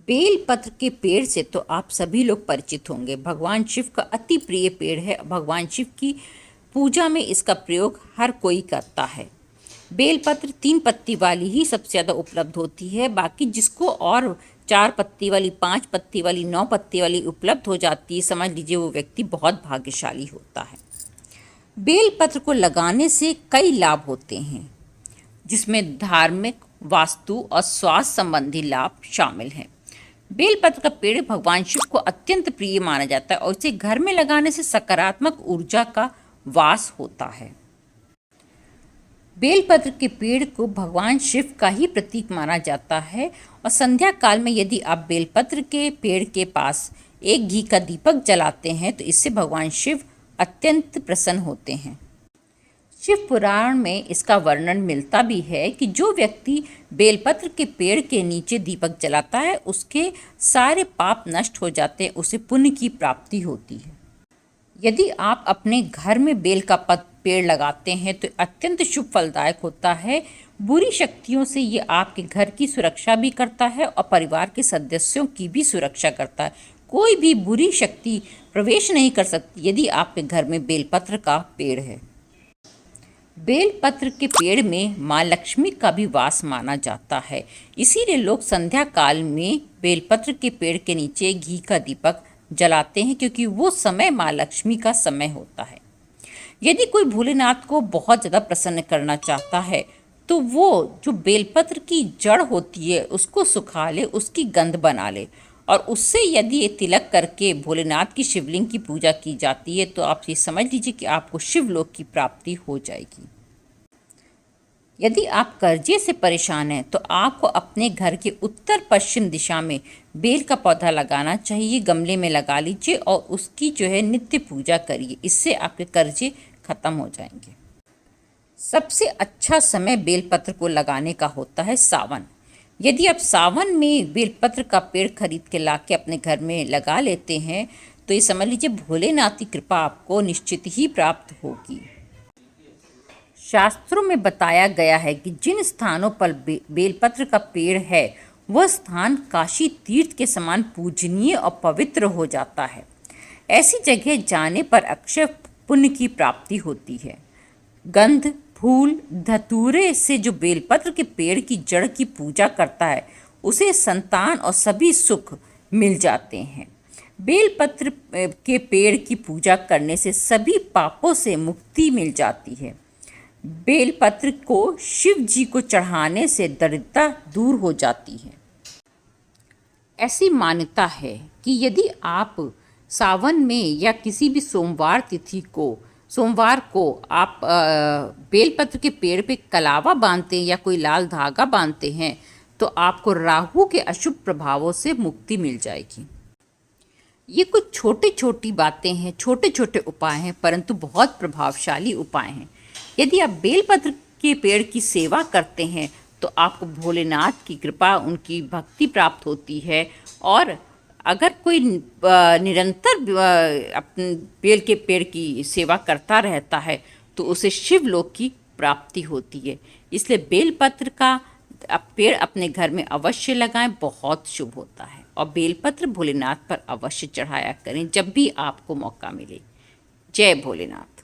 बेलपत्र के पेड़ से तो आप सभी लोग परिचित होंगे। भगवान शिव का अति प्रिय पेड़ है। भगवान शिव की पूजा में इसका प्रयोग हर कोई करता है। बेलपत्र 3 पत्ती वाली ही सबसे ज़्यादा उपलब्ध होती है। बाकी जिसको और 4 पत्ती वाली, 5 पत्ती वाली, 9 पत्ती वाली उपलब्ध हो जाती है, समझ लीजिए वो व्यक्ति बहुत भाग्यशाली होता है। बेलपत्र को लगाने से कई लाभ होते हैं, जिसमें धार्मिक, वास्तु और स्वास्थ्य संबंधी लाभ शामिल हैं। बेलपत्र का पेड़ भगवान शिव को अत्यंत प्रिय माना जाता है और इसे घर में लगाने से सकारात्मक ऊर्जा का वास होता है। बेलपत्र के पेड़ को भगवान शिव का ही प्रतीक माना जाता है और संध्या काल में यदि आप बेलपत्र के पेड़ के पास एक घी का दीपक जलाते हैं तो इससे भगवान शिव अत्यंत प्रसन्न होते हैं। शिव पुराण में इसका वर्णन मिलता भी है कि जो व्यक्ति बेलपत्र के पेड़ के नीचे दीपक जलाता है उसके सारे पाप नष्ट हो जाते हैं, उसे पुण्य की प्राप्ति होती है। यदि आप अपने घर में बेल का पेड़ लगाते हैं तो अत्यंत शुभ फलदायक होता है। बुरी शक्तियों से ये आपके घर की सुरक्षा भी करता है और परिवार के सदस्यों की भी सुरक्षा करता है। कोई भी बुरी शक्ति प्रवेश नहीं कर सकती यदि आपके घर में बेलपत्र का पेड़ है। बेलपत्र के पेड़ में माँ लक्ष्मी का भी वास माना जाता है, इसीलिए लोग संध्या काल में बेलपत्र के पेड़ के नीचे घी का दीपक जलाते हैं, क्योंकि वो समय माँ लक्ष्मी का समय होता है। यदि कोई भोलेनाथ को बहुत ज़्यादा प्रसन्न करना चाहता है तो वो जो बेलपत्र की जड़ होती है उसको सुखा ले, उसकी गंध बना ले और उससे यदि ये तिलक करके भोलेनाथ की शिवलिंग की पूजा की जाती है तो आप ये समझ लीजिए कि आपको शिवलोक की प्राप्ति हो जाएगी। यदि आप कर्जे से परेशान हैं तो आपको अपने घर के उत्तर पश्चिम दिशा में बेल का पौधा लगाना चाहिए। गमले में लगा लीजिए और उसकी जो है नित्य पूजा करिए, इससे आपके कर्जे खत्म हो जाएंगे। सबसे अच्छा समय बेलपत्र को लगाने का होता है सावन। यदि आप सावन में बेलपत्र का पेड़ खरीद के ला के अपने घर में लगा लेते हैं तो ये समझ लीजिए भोलेनाथ की कृपा आपको निश्चित ही प्राप्त होगी। शास्त्रों में बताया गया है कि जिन स्थानों पर बेलपत्र का पेड़ है वह स्थान काशी तीर्थ के समान पूजनीय और पवित्र हो जाता है। ऐसी जगह जाने पर अक्षय पुण्य की प्राप्ति होती है। गंध, फूल, धतूरे से जो बेलपत्र के पेड़ की जड़ की पूजा करता है उसे संतान और सभी सुख मिल जाते हैं। बेलपत्र के पेड़ की पूजा करने से सभी पापों से मुक्ति मिल जाती है। बेलपत्र को शिव जी को चढ़ाने से दरिद्रता दूर हो जाती है। ऐसी मान्यता है कि यदि आप सावन में या किसी भी सोमवार को आप बेलपत्र के पेड़ पे कलावा बांधते हैं या कोई लाल धागा बांधते हैं तो आपको राहु के अशुभ प्रभावों से मुक्ति मिल जाएगी। ये कुछ छोटी छोटी बातें हैं, छोटे छोटे उपाय हैं, परंतु बहुत प्रभावशाली उपाय हैं। यदि आप बेलपत्र के पेड़ की सेवा करते हैं तो आपको भोलेनाथ की कृपा, उनकी भक्ति प्राप्त होती है और अगर कोई निरंतर अपने बेल के पेड़ की सेवा करता रहता है तो उसे शिवलोक की प्राप्ति होती है। इसलिए बेलपत्र का पेड़ अपने घर में अवश्य लगाएं, बहुत शुभ होता है। और बेलपत्र भोलेनाथ पर अवश्य चढ़ाया करें जब भी आपको मौका मिले। जय भोलेनाथ।